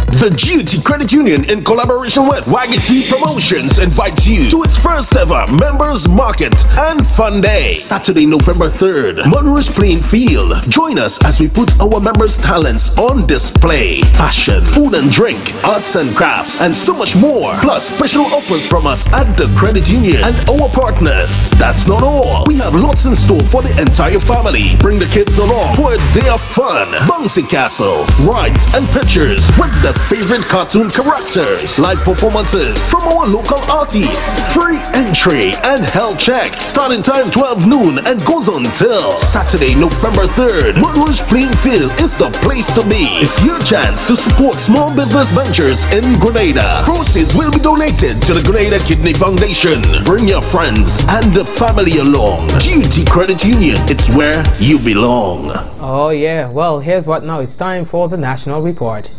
The GUT Credit Union, in collaboration with Waggy Promotions, invites you to its first ever Members Market and Fun Day, Saturday, November 3rd, Monroe's Playing Field. Join us as we put our members' talents on display. Fashion, food and drink, arts and crafts, and so much more. Plus, special offers from us at the Credit Union and our partners. That's not all. We have lots in store for the entire family. Bring the kids along for a day of fun. Bouncy castles, rides, and pictures with the favorite cartoon characters, live performances from our local artists, free entry and health check. Starting time 12 noon and goes on till Saturday, November 3rd. Monroe's Playing Field is the place to be. It's your chance to support small business ventures in Grenada. Proceeds will be donated to the Grenada Kidney Foundation. Bring your friends and the family along. GUT Credit Union, it's where you belong. Oh yeah, well, here's what now. It's time for the National Report.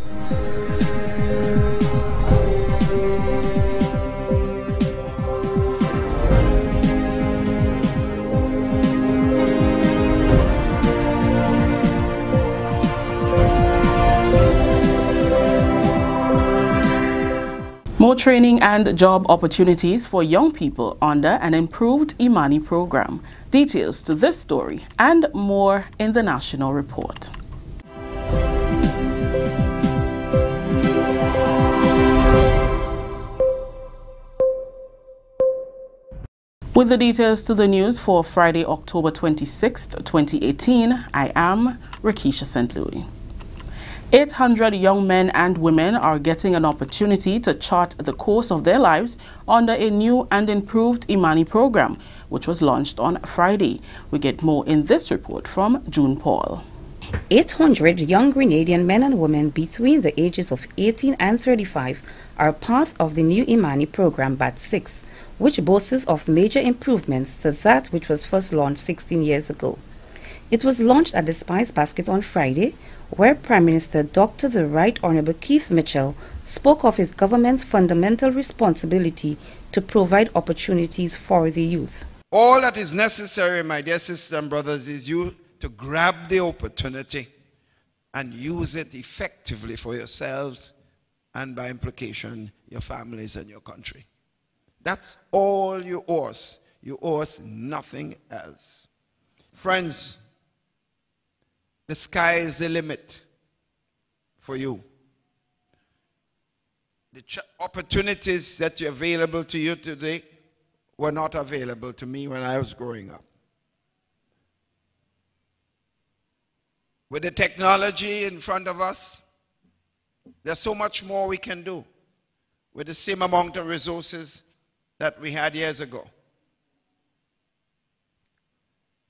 training and job opportunities for young people under an improved Imani program. Details to this story and more in the National Report. With the details to the news for Friday, October 26, 2018, I am Rakisha St. Louis. 800 young men and women are getting an opportunity to chart the course of their lives under a new and improved Imani program, which was launched on Friday. We get more in this report from June Paul. 800 young Grenadian men and women between the ages of 18 and 35 are part of the new Imani program Batch 6, which boasts of major improvements to that which was first launched 16 years ago. It was launched at the Spice Basket on Friday, where Prime Minister Dr. the Right Honourable Keith Mitchell spoke of his government's fundamental responsibility to provide opportunities for the youth. All that is necessary, my dear sisters and brothers, is you to grab the opportunity and use it effectively for yourselves and by implication your families and your country. That's all you owe us. You owe us nothing else. Friends, the sky is the limit for you. The opportunities that are available to you today were not available to me when I was growing up. With the technology in front of us, there's so much more we can do with the same amount of resources that we had years ago.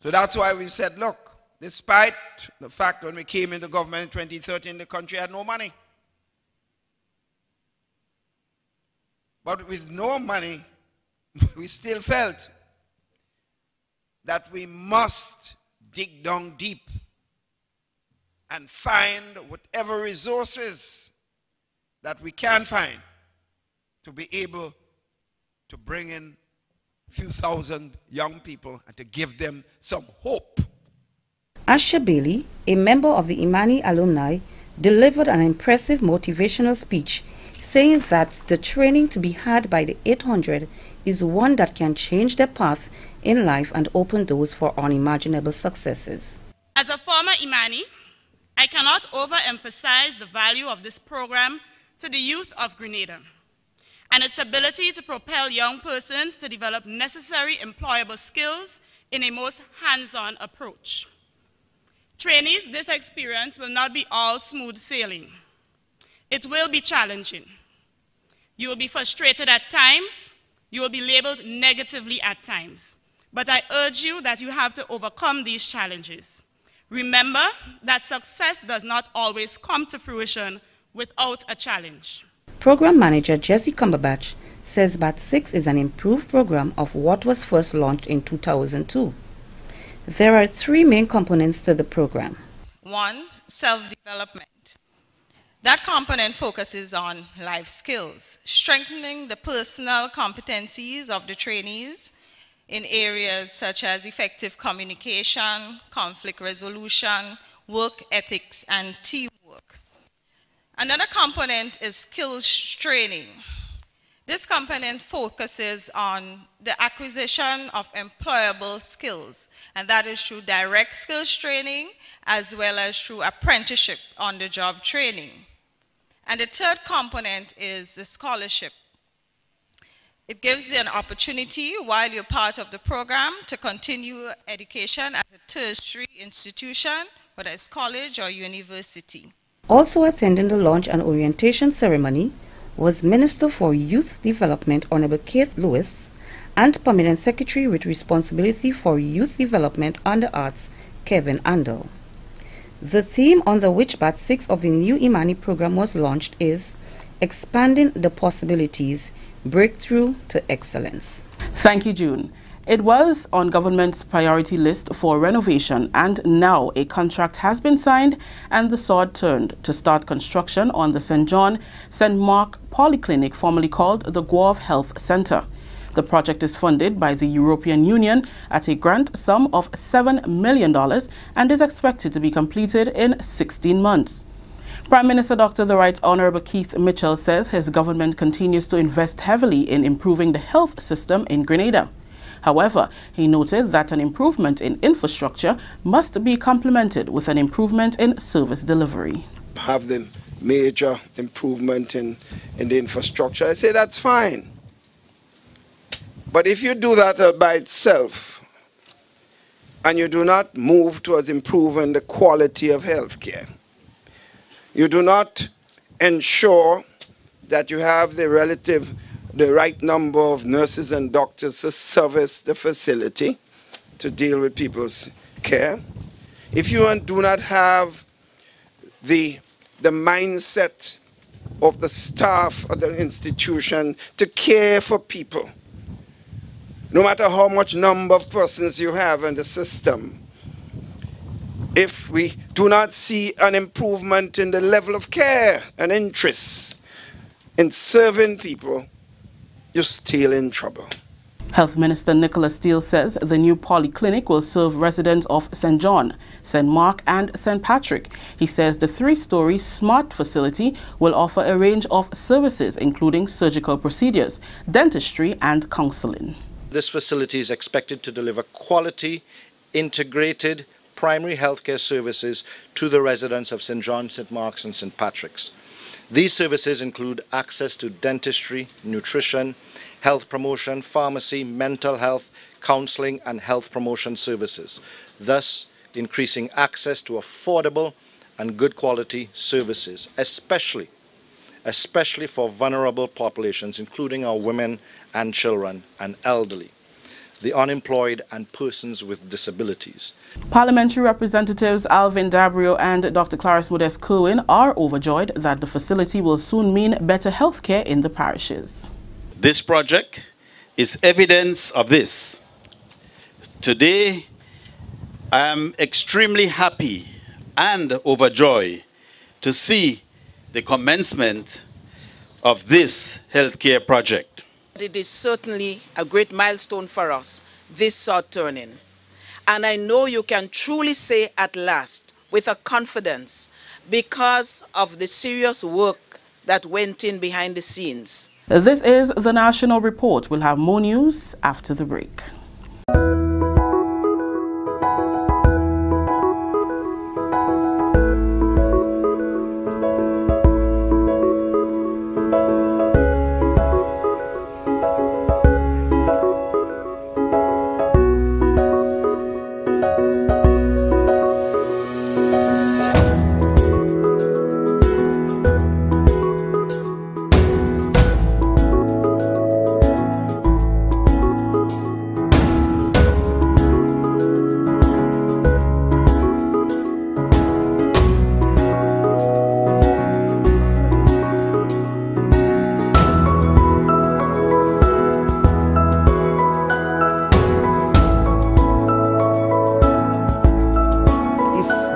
So that's why we said, look, despite the fact when we came into government in 2013, the country had no money. But with no money, we still felt that we must dig down deep and find whatever resources that we can find to be able to bring in a few thousand young people and to give them some hope. Asha Bailey, a member of the Imani alumni, delivered an impressive motivational speech saying that the training to be had by the 800 is one that can change their path in life and open doors for unimaginable successes. As a former Imani, I cannot overemphasize the value of this program to the youth of Grenada and its ability to propel young persons to develop necessary employable skills in a most hands-on approach. Trainees, this experience will not be all smooth sailing. It will be challenging. You will be frustrated at times. You will be labeled negatively at times. But I urge you that you have to overcome these challenges. Remember that success does not always come to fruition without a challenge. Program Manager Jesse Cumberbatch says Batch 6 is an improved program of what was first launched in 2002. There are three main components to the program. One, self-development. That component focuses on life skills, strengthening the personal competencies of the trainees in areas such as effective communication, conflict resolution, work ethics, and teamwork. Another component is skills training. This component focuses on the acquisition of employable skills, and that is through direct skills training as well as through apprenticeship on-the-job training. And the third component is the scholarship. It gives you an opportunity while you're part of the program to continue education at a tertiary institution, whether it's college or university. Also attending the launch and orientation ceremony was Minister for Youth Development Honorable Keith Lewis and Permanent Secretary with responsibility for youth development and the arts, Kevin Andel. The theme under which Batch 6 of the new Imani program was launched is Expanding the Possibilities, Breakthrough to Excellence. Thank you, June. It was on government's priority list for renovation, and now a contract has been signed and the sword turned to start construction on the St. John St. Mark Polyclinic, formerly called the Guave Health Center. The project is funded by the European Union at a grant sum of $7 million and is expected to be completed in 16 months. Prime Minister Dr. The Right Honorable Keith Mitchell says his government continues to invest heavily in improving the health system in Grenada. However, he noted that an improvement in infrastructure must be complemented with an improvement in service delivery. Have the major improvement in the infrastructure. I say that's fine. But if you do that by itself and you do not move towards improving the quality of healthcare, you do not ensure that you have the right number of nurses and doctors to service the facility to deal with people's care, if you do not have the mindset of the staff of the institution to care for people, no matter how much number of persons you have in the system, if we do not see an improvement in the level of care and interest in serving people, you're still in trouble. Health Minister Nicholas Steele says the new polyclinic will serve residents of St. John, St. Mark and St. Patrick. He says the 3-story smart facility will offer a range of services including surgical procedures, dentistry and counseling. This facility is expected to deliver quality, integrated primary healthcare services to the residents of St. John, St. Mark's and St. Patrick's. These services include access to dentistry, nutrition, health promotion, pharmacy, mental health, counseling and health promotion services, thus increasing access to affordable and good quality services, especially for vulnerable populations, including our women and children and elderly, the unemployed and persons with disabilities. Parliamentary Representatives Alvin Dabrio and Dr. Clarice Modest Kerwin are overjoyed that the facility will soon mean better health care in the parishes. This project is evidence of this. Today, I am extremely happy and overjoyed to see the commencement of this healthcare project. It is certainly a great milestone for us, this south turning. And I know you can truly say at last, with a confidence, because of the serious work that went in behind the scenes. This is the National Report. We'll have more news after the break.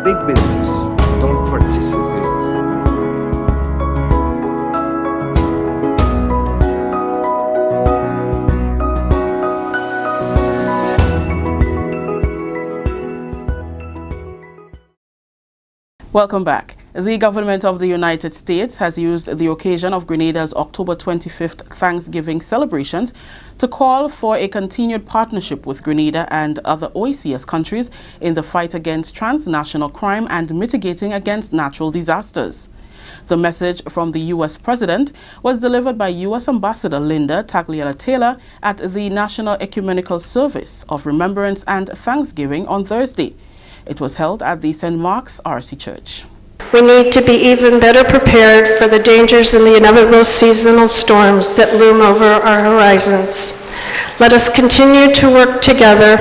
Big business don't participate. Welcome back. The government of the United States has used the occasion of Grenada's October 25th Thanksgiving celebrations to call for a continued partnership with Grenada and other OECS countries in the fight against transnational crime and mitigating against natural disasters. The message from the U.S. President was delivered by U.S. Ambassador Linda Tagliatella at the National Ecumenical Service of Remembrance and Thanksgiving on Thursday. It was held at the St. Mark's RC Church. We need to be even better prepared for the dangers and the inevitable seasonal storms that loom over our horizons. Let us continue to work together,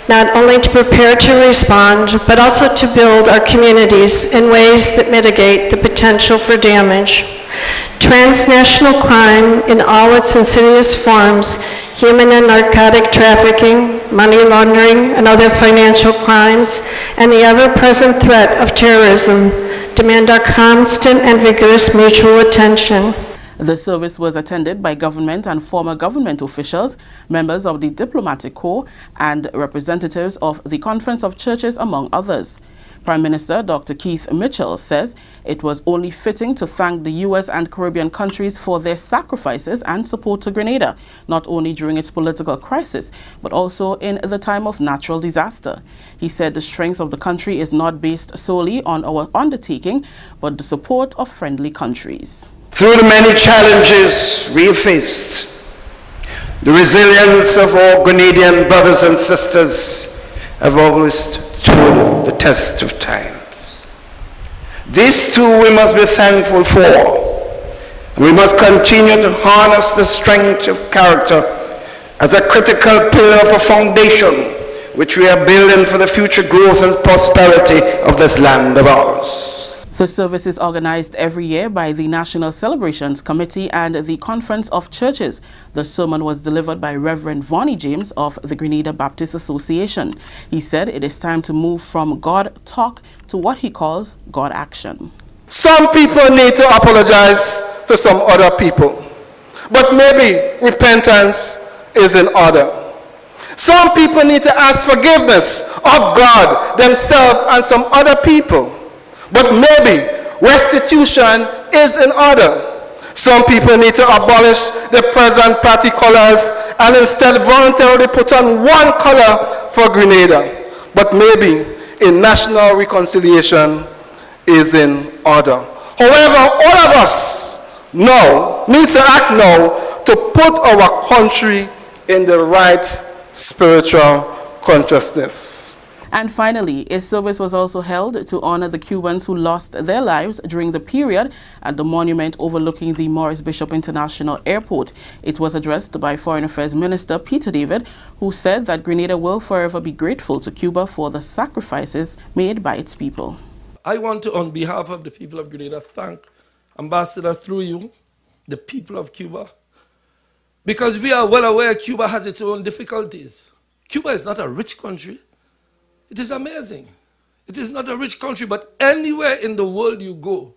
not only to prepare to respond, but also to build our communities in ways that mitigate the potential for damage. Transnational crime in all its insidious forms, human and narcotic trafficking, money laundering, and other financial crimes, and the ever-present threat of terrorism demand our constant and vigorous mutual attention. The service was attended by government and former government officials, members of the Diplomatic Corps, and representatives of the Conference of Churches, among others. Prime Minister Dr. Keith Mitchell says it was only fitting to thank the U.S. and Caribbean countries for their sacrifices and support to Grenada, not only during its political crisis, but also in the time of natural disaster. He said the strength of the country is not based solely on our undertaking, but the support of friendly countries. Through the many challenges we have faced, the resilience of our Grenadian brothers and sisters have always stood the test of time. This too we must be thankful for. We must continue to harness the strength of character as a critical pillar of the foundation which we are building for the future growth and prosperity of this land of ours. The service is organized every year by the National Celebrations Committee and the Conference of Churches. The sermon was delivered by Reverend Vonnie James of the Grenada Baptist Association. He said it is time to move from God talk to what he calls God action. Some people need to apologize to some other people, but maybe repentance is in order. Some people need to ask forgiveness of God, themselves, and some other people. But maybe restitution is in order. Some people need to abolish the present party colors and instead voluntarily put on one color for Grenada. But maybe a national reconciliation is in order. However, all of us need to act now to put our country in the right spiritual consciousness. And finally, a service was also held to honor the Cubans who lost their lives during the period at the monument overlooking the Morris Bishop International Airport. It was addressed by Foreign Affairs Minister Peter David, who said that Grenada will forever be grateful to Cuba for the sacrifices made by its people. I want to, on behalf of the people of Grenada, thank Ambassador, through you, the people of Cuba, because we are well aware Cuba has its own difficulties. Cuba is not a rich country. It is amazing. It is not a rich country, but anywhere in the world you go,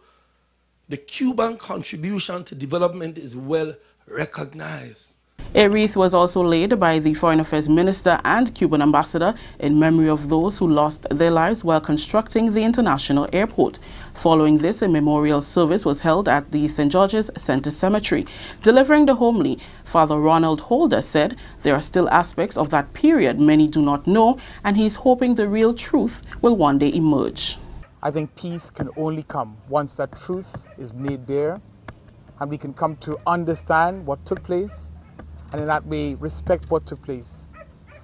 the Cuban contribution to development is well recognized. A wreath was also laid by the Foreign Affairs Minister and Cuban Ambassador in memory of those who lost their lives while constructing the international airport. Following this, a memorial service was held at the St. George's Center Cemetery. Delivering the homily, Father Ronald Holder said there are still aspects of that period many do not know, and he is hoping the real truth will one day emerge. I think peace can only come once that truth is made bare and we can come to understand what took place, and in that way respect what took place,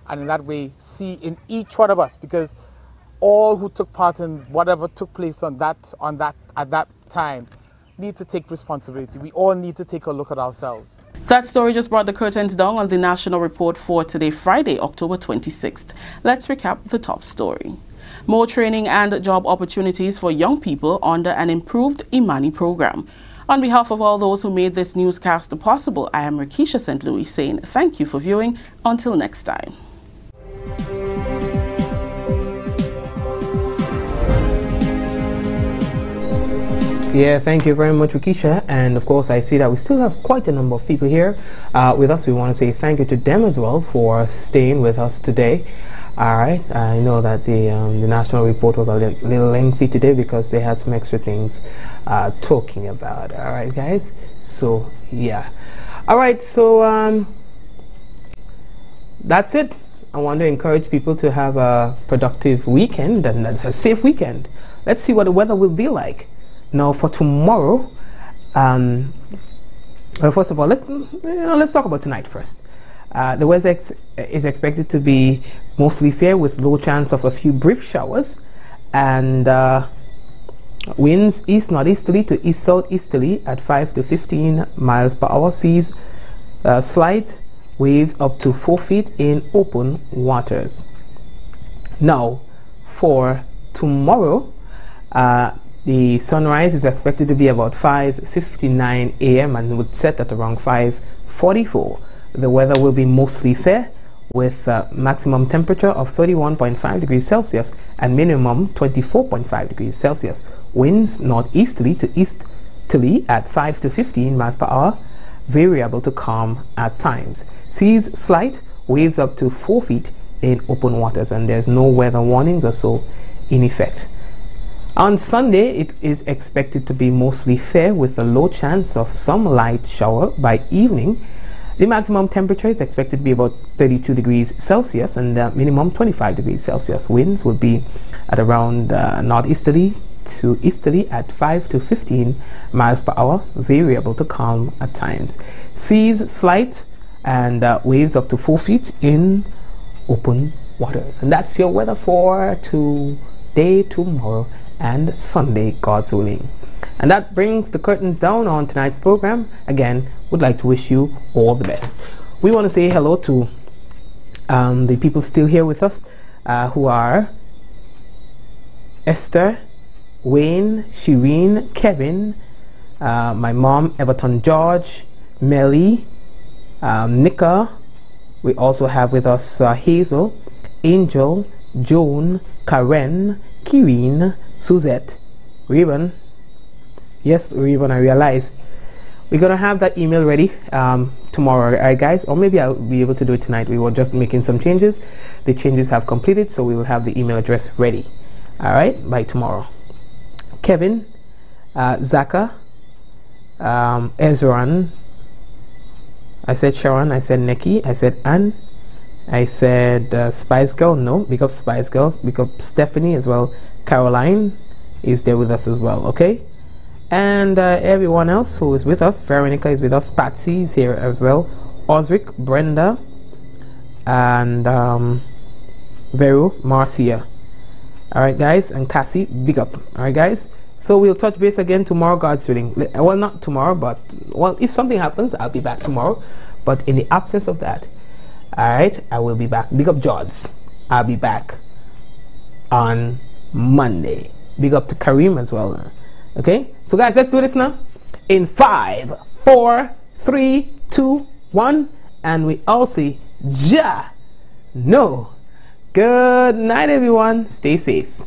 and in that way see in each one of us, because all who took part in whatever took place at that time need to take responsibility. We all need to take a look at ourselves. That story just brought the curtains down on the national report for today, Friday, October 26th. Let's recap the top story. More training and job opportunities for young people under an improved Imani program. On behalf of all those who made this newscast possible, I am Rakisha St. Louis saying thank you for viewing. Until next time. Yeah, thank you very much, Rakisha. And of course, I see that we still have quite a number of people here with us. We want to say thank you to them as well for staying with us today. All right, I know that the national report was a little lengthy today because they had some extra things talking about. All right, guys. So yeah, all right. So that's it. I want to encourage people to have a productive weekend and a safe weekend. Let's see what the weather will be like. Now for tomorrow, well, first of all, let's talk about tonight first. The weather is expected to be mostly fair with low chance of a few brief showers, and winds east-northeasterly to east-southeasterly at 5 to 15 miles per hour. Seas slight, waves up to 4 feet in open waters. Now for tomorrow, the sunrise is expected to be about 5:59 a.m. and would set at around 5:44. The weather will be mostly fair with maximum temperature of 31.5 degrees Celsius and minimum 24.5 degrees Celsius. Winds northeasterly to easterly at 5 to 15 miles per hour, variable to calm at times. Seas slight, waves up to 4 feet in open waters, and there's no weather warnings or so in effect. On Sunday, it is expected to be mostly fair with a low chance of some light shower by evening. The maximum temperature is expected to be about 32 degrees Celsius and the minimum 25 degrees Celsius. Winds will be at around northeasterly to easterly at 5 to 15 miles per hour, variable to calm at times. Seas slight and waves up to 4 feet in open waters. And that's your weather for today, tomorrow, and Sunday, God's willing. And that brings the curtains down on tonight's program. Again, would like to wish you all the best. We want to say hello to the people still here with us, who are Esther, Wayne, Shireen, Kevin, my mom, Everton George, Melly, Nika. We also have with us Hazel, Angel, Joan, Karen, Kireen, Suzette, Reuben. Yes, Reuben, I realize. We're going to have that email ready tomorrow, alright guys? Or maybe I'll be able to do it tonight. We were just making some changes. The changes have completed, so we will have the email address ready, alright, by tomorrow. Kevin, Zaka, Ezran, I said Sharon, I said Nikki, I said Anne, I said Spice Girl, no, big up Spice Girls, big up Stephanie as well. Caroline is there with us as well, okay? And everyone else who is with us, Veronica is with us, Patsy is here as well, Osric, Brenda, and Veru, Marcia. Alright guys, and Cassie, big up. Alright guys, so we'll touch base again tomorrow, God's willing. Well, not tomorrow, but well, if something happens, I'll be back tomorrow. But in the absence of that, alright, I will be back. Big up George, I'll be back on Monday. Big up to Kareem as well. Okay, so guys, let's do this now. In 5, 4, 3, 2, 1, and we all say, Ja, no. Good night, everyone. Stay safe.